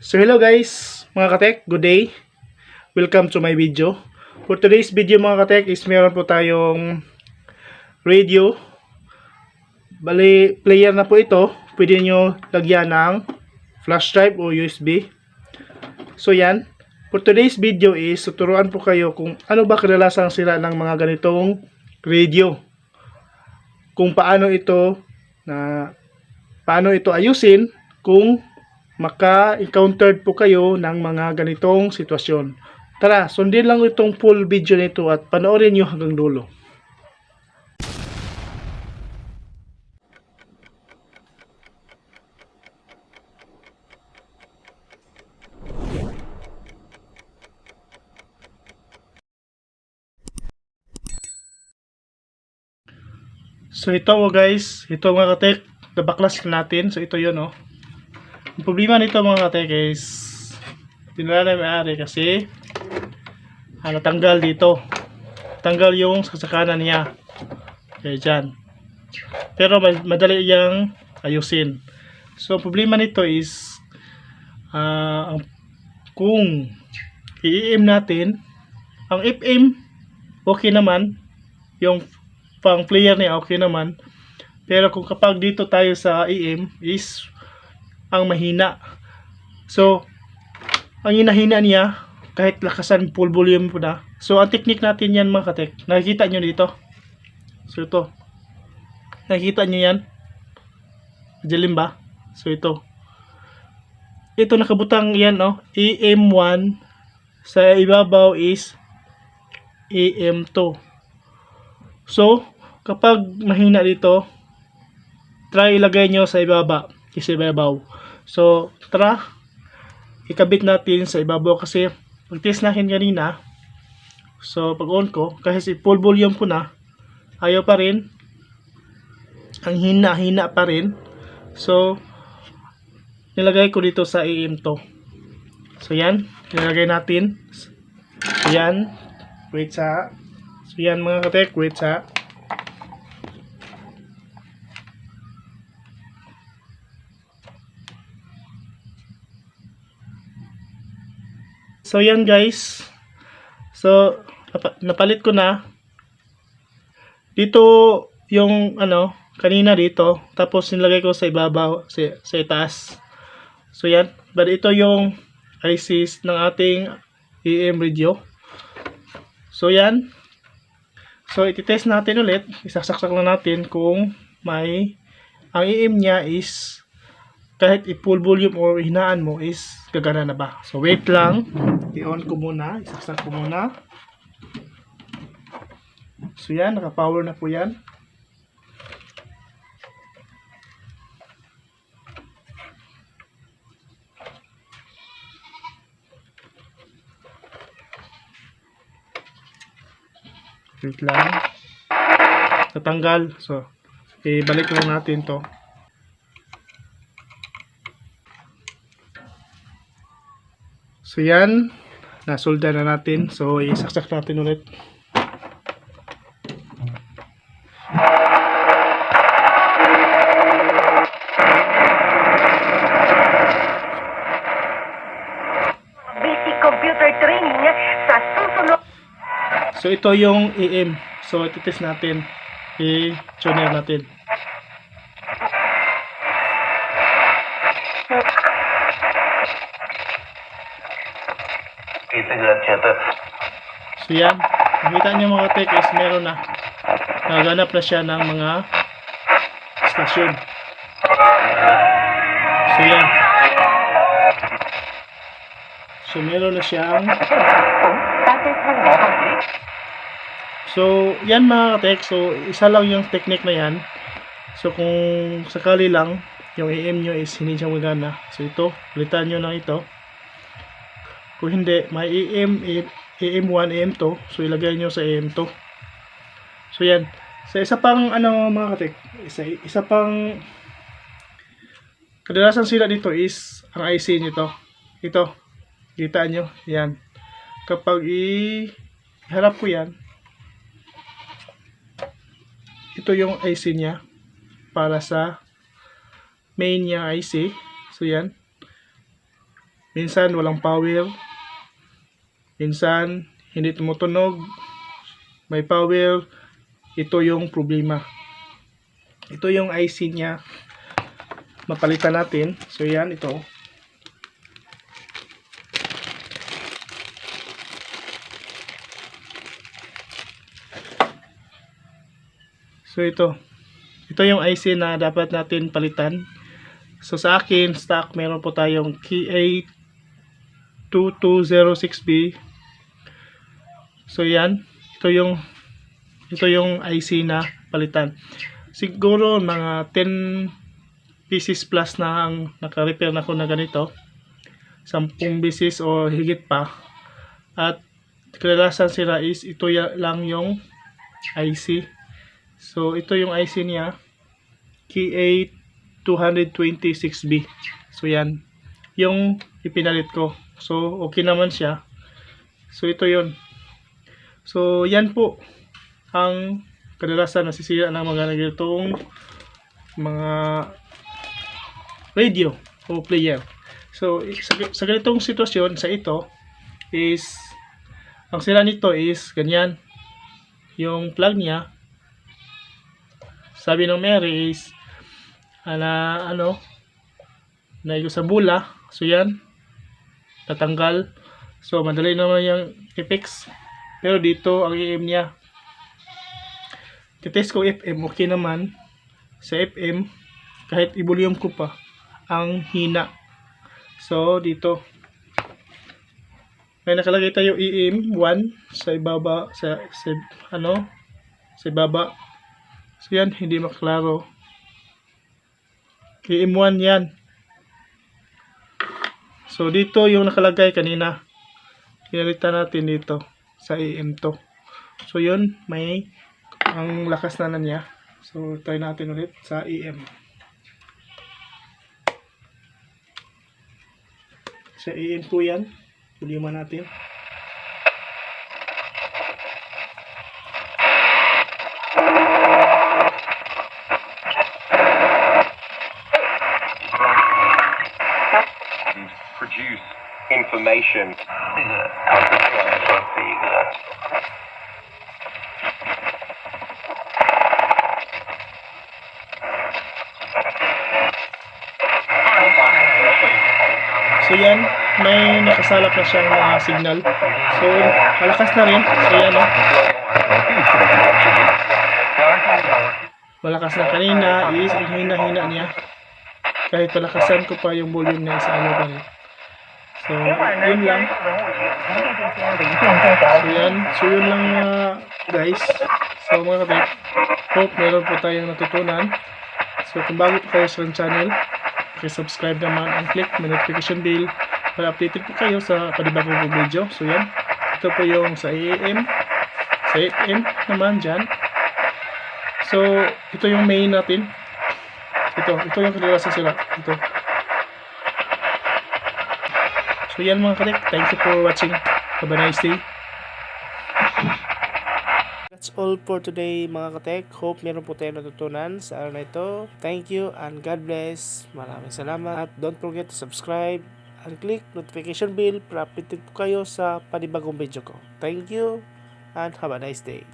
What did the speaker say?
So hello guys, mga katek, good day. Welcome to my video. For today's video mga katek is meron po tayong radio. Bali, player na po ito. Pwede nyo lagyan ng flash drive o USB. So yan. For today's video is tuturuan po kayo kung ano ba kadalasang sira ng mga ganitong radio. Kung paano ito ayusin kung maka-encountered po kayo ng mga ganitong sitwasyon. Tara, sundin lang itong full video nito at panoorin nyo hanggang dulo. So ito guys, ito mga katek, nabaklas natin. So ito yun Ang problema nito mga katek is tinala na may-ari kasi natanggal dito. Tanggal yung sasakanan niya. Kaya dyan. Pero madali yang ayusin. So ang problema nito is kung i-EM natin, ang FM okay naman, yung pang player niya okay naman, pero kung kapag dito tayo sa EM is ang mahina. So ang hinahina niya kahit lakasan full volume po na. So ang technique natin yan mga katek, nakikita nyo dito. So ito, nakikita nyo yan, dilim ba? So ito nakabutang yan EM1, sa ibabaw is EM2. So kapag mahina dito, try ilagay nyo sa ibabaw. So tara, ikabit natin sa ibabaw kasi pag-test natin kanina. So pag on ko, kasi full volume ko na, ayaw pa rin, ang hina pa rin. So nilagay ko dito sa EM2. So yan, nilagay natin. So yan, so yan mga katek, wait sa. So yan guys. So napalit ko na. Dito yung kanina dito, tapos nilagay ko sa ibabaw, sa itaas. So yan, but ito yung ICs ng ating EM radio. So yan. So iti-test natin ulit, isasaksak lang natin kung ang EM niya is kahit i-full volume o hinaan mo is gagana na ba. So wait lang, i-on ko muna, isaksak ko muna. So yan, naka-power na po yan. Wait lang, natanggal. So ibalik lang natin to. So yan, nasolda na natin. So isaksak natin ulit. Basic computer training sa susunod. So ito yung EM. So iti-test natin. I-tuner natin. So yan, nakita nyo mga tek is meron na, naganap na siya ng mga stasyon. So yan, so meron na siyang, so yan mga tek. So isa lang yung technique na yan. So kung sakali lang yung EM nyo is hindi siya magana, so ito, ulitan nyo na ito. Kung hindi, may EM1, EM2, so ilagay nyo sa EM2. So yan. Sa isa pang mga katek, isa pang kadalasan sila dito is ang IC nito. Ito, kita nyo, yan. Kapag iharap ko yan, ito yung IC niya para sa main niya IC. So yan. minsan walang power, minsan hindi tumutunog, may power. Ito yung problema. Ito yung IC niya, mapalitan natin. So yan, ito. So ito yung IC na dapat natin palitan. So sa akin, stock, meron po tayong KA2206B. So yan, ito yung IC na palitan. Siguro mga 10 pieces plus na ang naka-repair na ko na ganito. 10 pieces o higit pa. At kadalasan sila is ito lang yung IC. So ito yung IC niya, KA226B. So yan, yung ipinalit ko. So okay naman siya. So ito yun. So yan po ang kadalasan nasisira ng mga ganitong mga radio o player. So sa ganitong sitwasyon, sa ito is ang sira nito is ganyan. Yung plug niya, sabi ng Mary is naigo sa bula. So yan, tatanggal. So madali naman yung i-fix. Pero dito ang EM niya, titest ko FM, okay naman. Sa FM, kahit i-volume ko pa, ang hina. So dito may nakalagay tayo EM1 sa ibaba, sa ibaba. So yan, hindi maklaro. EM1 yan. So dito yung nakalagay kanina, pinalitan natin dito sa EM2. So yun, may ang lakas na niya. So try natin ulit sa EM. Sa EM2 yan, volume natin. Produce information. So yan, may nakasalap na siyang mga signal. So malakas na rin. So yan, malakas na. Kanina is ang hina-hina niya. Kahit palakasan ko pa yung volume na isa, pa rin. So yun lang. So yun lang guys. So mga kapit, hope meron po tayong natutunan. So kung bago po kayo sa channel, subscribe naman and click may notification bell para updated po kayo sa panibagong video. So yan, ito po yung sa AM, sa FM naman dyan. So ito yung main natin. Ito yung kadalasan sila. Ito. So yan mga katek, thank you for watching. Have a nice day. That's all for today mga katek. Hope meron po tayo natutunan sa araw na ito. Thank you and God bless. Maraming salamat. At don't forget to subscribe and click notification bell para updated po kayo sa panibagong video ko. Thank you and have a nice day.